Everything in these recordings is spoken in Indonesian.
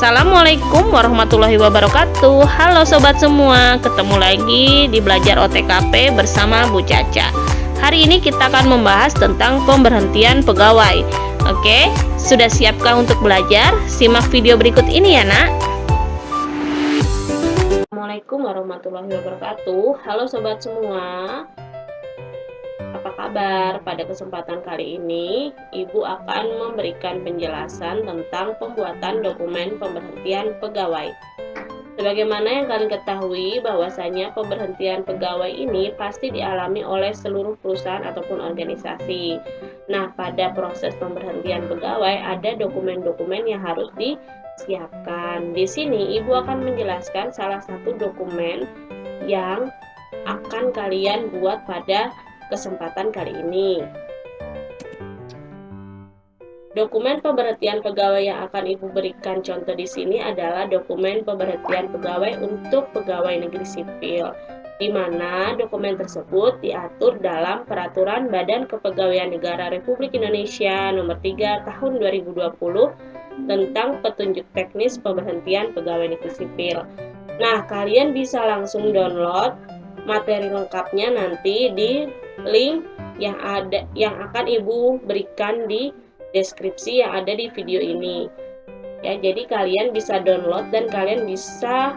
Assalamualaikum warahmatullahi wabarakatuh. Halo sobat semua, ketemu lagi di Belajar OTKP bersama Bu Caca. Hari ini kita akan membahas tentang pemberhentian pegawai. Oke, sudah siapkah untuk belajar? Simak video berikut ini ya nak. Assalamualaikum warahmatullahi wabarakatuh. Halo sobat semua, apa kabar? Pada kesempatan kali ini, Ibu akan memberikan penjelasan tentang pembuatan dokumen pemberhentian pegawai. Sebagaimana yang kalian ketahui, bahwasanya pemberhentian pegawai ini pasti dialami oleh seluruh perusahaan ataupun organisasi. Nah, pada proses pemberhentian pegawai ada dokumen-dokumen yang harus disiapkan. Di sini Ibu akan menjelaskan salah satu dokumen yang akan kalian buat pada kesempatan kali ini. Dokumen pemberhentian pegawai yang akan Ibu berikan contoh di sini adalah dokumen pemberhentian pegawai untuk pegawai negeri sipil, di mana dokumen tersebut diatur dalam Peraturan Badan Kepegawaian Negara Republik Indonesia Nomor 3 Tahun 2020 tentang petunjuk teknis pemberhentian pegawai negeri sipil. Nah, kalian bisa langsung download materi lengkapnya nanti di link yang akan Ibu berikan di deskripsi yang ada di video ini. Ya, jadi kalian bisa download dan kalian bisa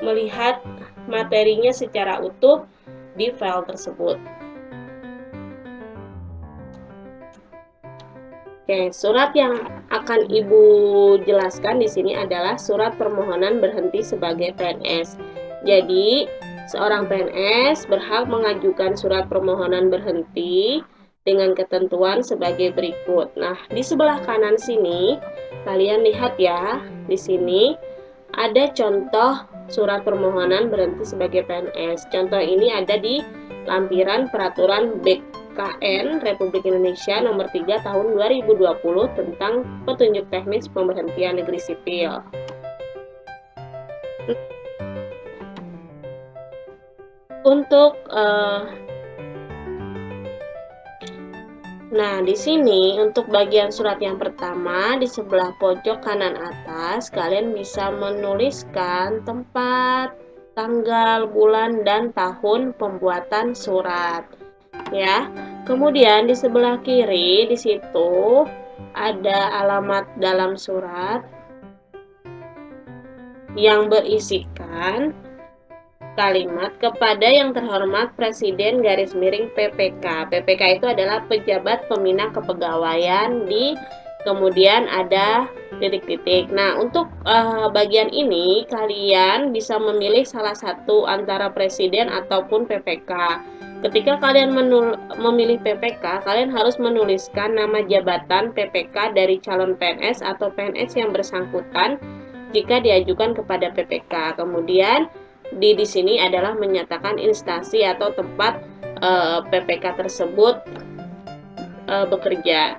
melihat materinya secara utuh di file tersebut. Oke, surat yang akan Ibu jelaskan di sini adalah surat permohonan berhenti sebagai PNS. Jadi, seorang PNS berhak mengajukan surat permohonan berhenti dengan ketentuan sebagai berikut. Nah, di sebelah kanan sini, kalian lihat ya, di sini ada contoh surat permohonan berhenti sebagai PNS. Contoh ini ada di lampiran Peraturan BKN Republik Indonesia Nomor 3 Tahun 2020 tentang petunjuk teknis pemberhentian negeri sipil. Nah, di sini untuk bagian surat yang pertama di sebelah pojok kanan atas, kalian bisa menuliskan tempat, tanggal, bulan, dan tahun pembuatan surat. Ya. Kemudian di sebelah kiri di situ ada alamat dalam surat yang berisikan kalimat kepada yang terhormat Presiden _PPK. PPK itu adalah pejabat pembina kepegawaian, kemudian ada titik-titik. Nah, untuk bagian ini kalian bisa memilih salah satu antara presiden ataupun PPK. Ketika kalian memilih PPK, kalian harus menuliskan nama jabatan PPK dari calon PNS atau PNS yang bersangkutan jika diajukan kepada PPK. Kemudian di sini adalah menyatakan instansi atau tempat PPK tersebut bekerja.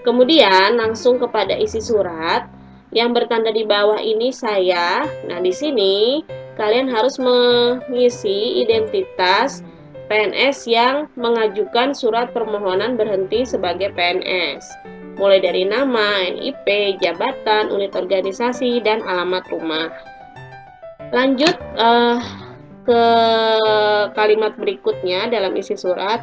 Kemudian langsung kepada isi surat yang bertanda di bawah ini saya. Nah, di sini kalian harus mengisi identitas PNS yang mengajukan surat permohonan berhenti sebagai PNS. Mulai dari nama, NIP, jabatan, unit organisasi, dan alamat rumah. Lanjut ke kalimat berikutnya dalam isi surat.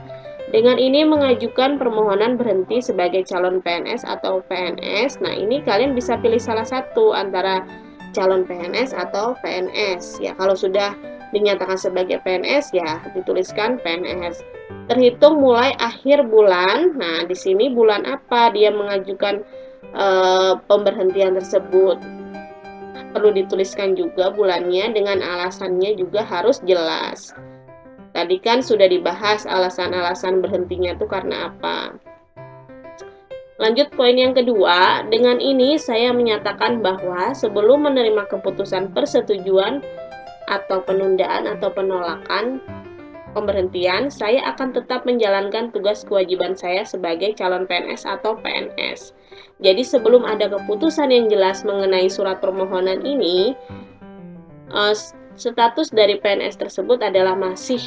Dengan ini mengajukan permohonan berhenti sebagai calon PNS atau PNS. Nah, ini kalian bisa pilih salah satu antara calon PNS atau PNS. Ya, kalau sudah dinyatakan sebagai PNS ya dituliskan PNS. Terhitung mulai akhir bulan. Nah, di sini bulan apa dia mengajukan pemberhentian tersebut. Perlu dituliskan juga bulannya dengan alasannya juga harus jelas. Tadi kan sudah dibahas alasan-alasan berhentinya itu karena apa. Lanjut poin yang kedua, dengan ini saya menyatakan bahwa sebelum menerima keputusan persetujuan atau penundaan atau penolakan pemberhentian, saya akan tetap menjalankan tugas kewajiban saya sebagai calon PNS atau PNS. Jadi sebelum ada keputusan yang jelas mengenai surat permohonan ini, status dari PNS tersebut adalah masih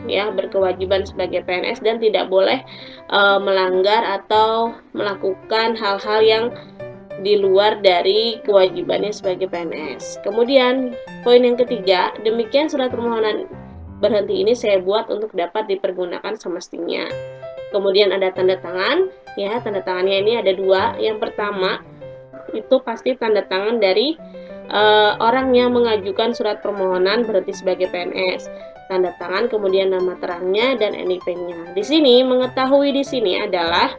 ya berkewajiban sebagai PNS dan tidak boleh melanggar atau melakukan hal-hal yang di luar dari kewajibannya sebagai PNS. Kemudian poin yang ketiga, demikian surat permohonan berhenti ini saya buat untuk dapat dipergunakan semestinya. Kemudian ada tanda tangan, ya tanda tangannya ini ada dua. Yang pertama itu pasti tanda tangan dari orang yang mengajukan surat permohonan berhenti sebagai PNS. Tanda tangan, kemudian nama terangnya dan NIP-nya. Di sini mengetahui di sini adalah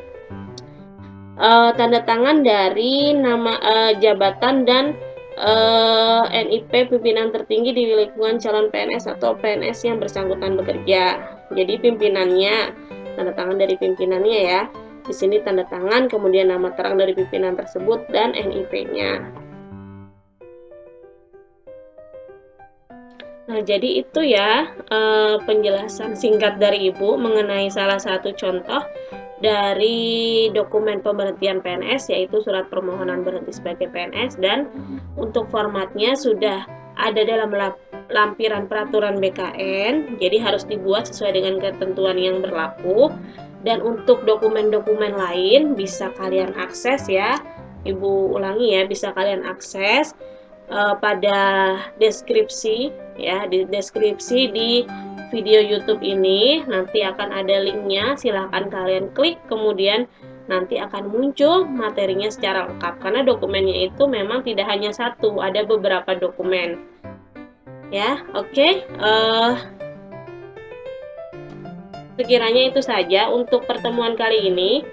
tanda tangan dari nama jabatan dan NIP pimpinan tertinggi di lingkungan calon PNS atau PNS yang bersangkutan bekerja. Jadi pimpinannya, tanda tangan dari pimpinannya ya. Di sini tanda tangan, kemudian nama terang dari pimpinan tersebut dan NIP-nya. Nah, jadi itu ya penjelasan singkat dari Ibu mengenai salah satu contoh dari dokumen pemberhentian PNS, yaitu surat permohonan berhenti sebagai PNS, dan untuk formatnya sudah ada dalam lampiran peraturan BKN, jadi harus dibuat sesuai dengan ketentuan yang berlaku. Dan untuk dokumen-dokumen lain bisa kalian akses ya, Ibu ulangi ya, bisa kalian akses pada deskripsi ya, di deskripsi di video YouTube ini nanti akan ada linknya, silahkan kalian klik, kemudian nanti akan muncul materinya secara lengkap karena dokumennya itu memang tidak hanya satu, ada beberapa dokumen ya. Oke, sekiranya itu saja untuk pertemuan kali ini.